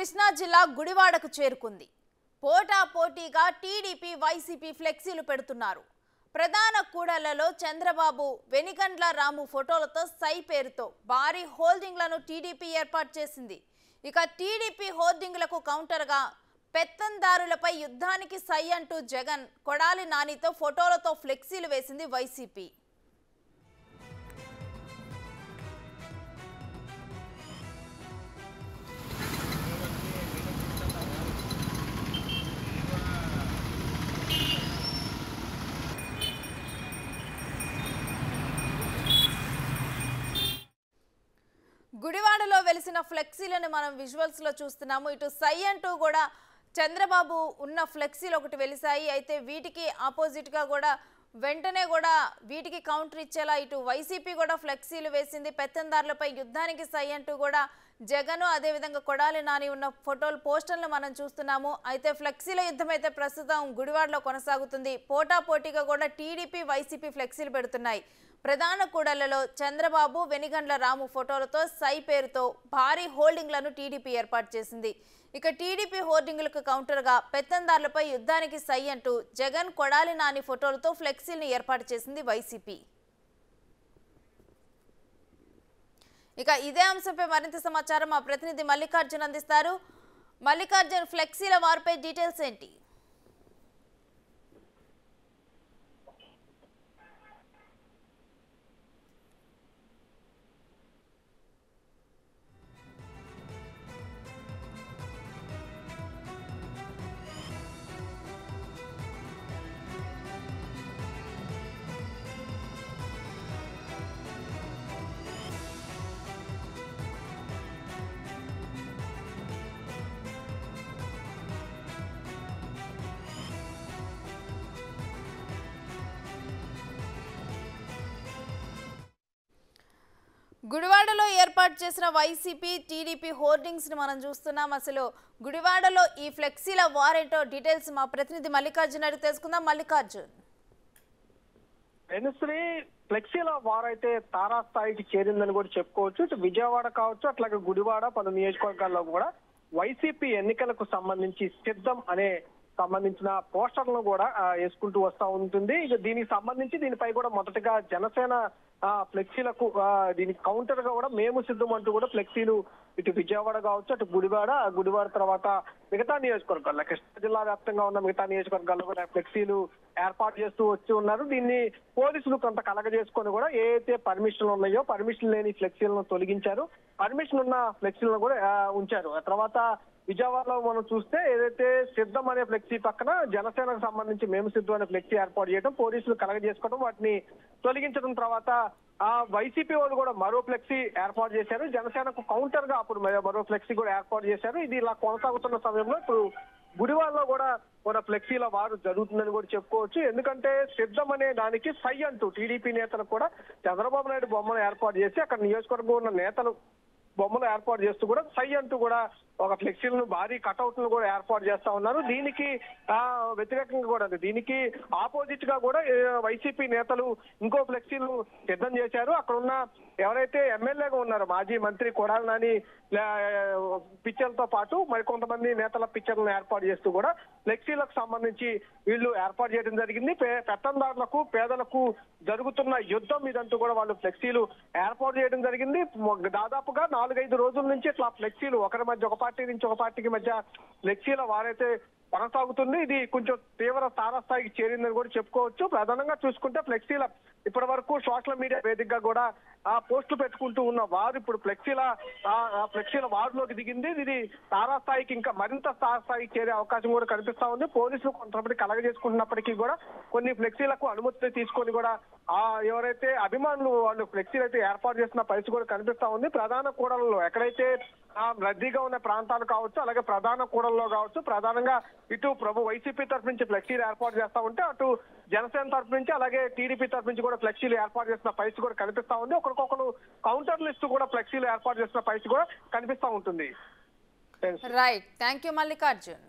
కృష్ణా జిల్లా గుడివాడకు చేరుకుంది. పోటాపోటీగా టీడీపీ వైసీపీ ఫ్లెక్సీలు పెడుతున్నారు. ప్రధాన కూడళ్లలో చంద్రబాబు వెనిగండ్ల రాము ఫోటోలతో సై పేరుతో భారీ హోల్డింగ్లను టీడీపీ ఏర్పాటు చేసింది. ఇక టీడీపీ హోర్డింగ్లకు కౌంటర్గా పెత్తందారులపై యుద్ధానికి సై అంటూ జగన్ కొడాలి నానితో ఫోటోలతో ఫ్లెక్సీలు వేసింది వైసీపీ. గుడివాడలో వెలిసిన ఫ్లెక్సీలను మనం విజువల్స్ లో చూస్తున్నాము. ఇటు సై అంటూ కూడా చంద్రబాబు ఉన్న ఫ్లెక్సీలు ఒకటి వెలిసాయి. అయితే వీటికి ఆపోజిట్ గా కూడా వెంటనే కూడా వీటికి కౌంటర్ ఇచ్చేలా ఇటు వైసీపీ కూడా ఫ్లెక్సీలు వేసింది. పెత్తందారులపై యుద్ధానికి సై అంటూ కూడా జగన్ అదేవిధంగా కొడాలి నాని ఉన్న ఫోటోలు పోస్టర్లు మనం చూస్తున్నాము. అయితే ఫ్లెక్సీల యుద్ధం అయితే ప్రస్తుతం గుడివాడలో కొనసాగుతుంది. పోటాపోటీగా కూడా టీడీపీ వైసీపీ ఫ్లెక్సీలు పెడుతున్నాయి. ప్రధాన కూడళ్లలో చంద్రబాబు వెనిగండ్ల రాము ఫోటోలతో సై పేరుతో భారీ హోల్డింగ్లను టీడీపీ ఏర్పాటు చేసింది. ఇక టీడీపీ హోర్డింగ్లకు కౌంటర్గా పెత్తందారులపై యుద్ధానికి సై అంటూ జగన్ కొడాలి నాని ఫోటోలతో ఫ్లెక్సీలను ఏర్పాటు చేసింది వైసీపీ. ఇక ఇదే అంశంపై మరింత సమాచారం మా ప్రతినిధి మల్లికార్జున్ అందిస్తారు. మల్లికార్జున్, ఫ్లెక్సీల వారిపై డీటెయిల్స్ ఏంటి? గుడివాడలో ఏర్పాటు చేసిన వైసీపీ టీడీపీ హోర్డింగ్స్ ని మనం చూస్తున్నాం. అసలు గుడివాడలో ఈ ఫ్లెక్సీల వారేంటో డీటెయిల్స్ మా ప్రతినిధి మల్లికార్జున్ అడిగి తెలుసుకుందాం. మల్లికార్జున్, ఫ్లెక్సీల వార్ అయితే తారాస్థాయికి చేరిందని కూడా చెప్పుకోవచ్చు. ఇటు విజయవాడ కావచ్చు, అట్లాగే గుడివాడ పలు నియోజకవర్గాల్లో కూడా వైసీపీ ఎన్నికలకు సంబంధించి సిద్ధం అనే సంబంధించిన పోస్టర్లను కూడా వేసుకుంటూ వస్తా ఉంటుంది. ఇక దీనికి సంబంధించి దీనిపై కూడా మొదటగా జనసేన ఫ్లెక్సీలకు దీనికి కౌంటర్ గా కూడా మేము సిద్ధం అంటూ కూడా ఫ్లెక్సీలు ఇటు విజయవాడ కావచ్చు, అటు గుడివాడ తర్వాత మిగతా నియోజకవర్గాల్లో కృష్ణా జిల్లా వ్యాప్తంగా ఉన్న మిగతా నియోజకవర్గాల్లో కూడా ఫ్లెక్సీలు ఏర్పాటు చేస్తూ వచ్చి ఉన్నారు. దీన్ని పోలీసులు కొంత కలగజేసుకొని కూడా ఏదైతే పర్మిషన్లు ఉన్నాయో పర్మిషన్ లేని ఫ్లెక్సీలను తొలగించారు, పర్మిషన్ ఉన్న ఫ్లెక్సీలను కూడా ఉంచారు. ఆ తర్వాత విజయవాడలో మనం చూస్తే ఏదైతే సిద్ధం అనే ఫ్లెక్సీ పక్కన జనసేనకు సంబంధించి మేము సిద్ధం అనే ఫ్లెక్సీ ఏర్పాటు చేయడం, పోలీసులు కలగజేసుకోవడం, వాటిని తొలగించడం తర్వాత ఆ వైసీపీ వాళ్ళు కూడా మరో ఫ్లెక్సీ ఏర్పాటు చేశారు. జనసేనకు కౌంటర్ గా అప్పుడు మరో ఫ్లెక్సీ కూడా ఏర్పాటు చేశారు. ఇది ఇలా కొనసాగుతున్న సమయంలో ఇప్పుడు గుడివాడలో కూడా మన ఫ్లెక్సీల వారు జరుగుతుందని కూడా చెప్పుకోవచ్చు. ఎందుకంటే సిద్ధం అనే దానికి సై అంటూ టీడీపీ నేతలు కూడా చంద్రబాబు నాయుడు బొమ్మను ఏర్పాటు చేసి అక్కడ నియోజకవర్గం ఉన్న నేతలు బొమ్మలు ఏర్పాటు చేస్తూ కూడా సై అంటూ కూడా ఒక ఫ్లెక్సీలను భారీ కటౌట్లను కూడా ఏర్పాటు చేస్తా ఉన్నారు. దీనికి వ్యతిరేకంగా కూడా దీనికి ఆపోజిట్ గా కూడా వైసీపీ నేతలు ఇంకో ఫ్లెక్సీలు సిద్ధం చేశారు. అక్కడ ఉన్న ఎవరైతే ఎమ్మెల్యేగా ఉన్నారో మాజీ మంత్రి కొడాలి నాని పిక్చర్లతో పాటు మరికొంతమంది నేతల పిక్చర్లను ఏర్పాటు చేస్తూ కూడా ఫ్లెక్సీలకు సంబంధించి వీళ్ళు ఏర్పాటు చేయడం జరిగింది. పెత్తందారులకు పేదలకు జరుగుతున్న యుద్ధం ఇదంటూ కూడా వాళ్ళు ఫ్లెక్సీలు ఏర్పాటు చేయడం జరిగింది. దాదాపుగా 4-5 రోజుల నుంచి ఇట్లా ఫ్లెక్సీలు ఒకరి మధ్య ఒక పార్టీ నుంచి ఒక పార్టీకి మధ్య ఫ్లెక్సీల వారైతే కొనసాగుతుంది. ఇది కొంచెం తీవ్ర తారాస్థాయికి చేరిందని కూడా చెప్పుకోవచ్చు. ప్రధానంగా చూసుకుంటే ఫ్లెక్సీల ఇప్పటి వరకు సోషల్ మీడియా వేదికగా కూడా పోస్టులు పెట్టుకుంటూ ఉన్న వారు ఇప్పుడు ఫ్లెక్సీల వారులోకి దిగింది. ఇది తారాస్థాయికి ఇంకా మరింత తారాస్థాయికి చేరే అవకాశం కూడా కనిపిస్తా ఉంది. పోలీసులు కొంతమంది కలగజేసుకుంటున్నప్పటికీ కూడా కొన్ని ఫ్లెక్సీలకు అనుమతి తీసుకొని కూడా ఎవరైతే అభిమానులు వాళ్ళు ఫ్లెక్సీలు అయితే ఏర్పాటు చేస్తున్న పరిస్థితి కూడా కనిపిస్తా ఉంది. ప్రధాన కూడళ్లలో ఎక్కడైతే రద్దీగా ఉన్న ప్రాంతాలు కావచ్చు, అలాగే ప్రధాన కూడల్లో కావచ్చు, ప్రధానంగా ఇటు వైసీపీ తరఫు నుంచి ఫ్లెక్సీలు ఏర్పాటు చేస్తా ఉంటే అటు జనసేన తరఫు నుంచి అలాగే టీడీపీ తరఫు నుంచి కూడా ఫ్లెక్సీలు ఏర్పాటు చేస్తున్న పరిస్థితి కూడా కనిపిస్తా ఉంది. ఒకరికొకరు కౌంటర్లు ఇస్తూ కూడా ఫ్లెక్సీలు ఏర్పాటు చేస్తున్న పరిస్థితి కూడా కనిపిస్తా ఉంటుంది. Right, thank you Mallikarjun.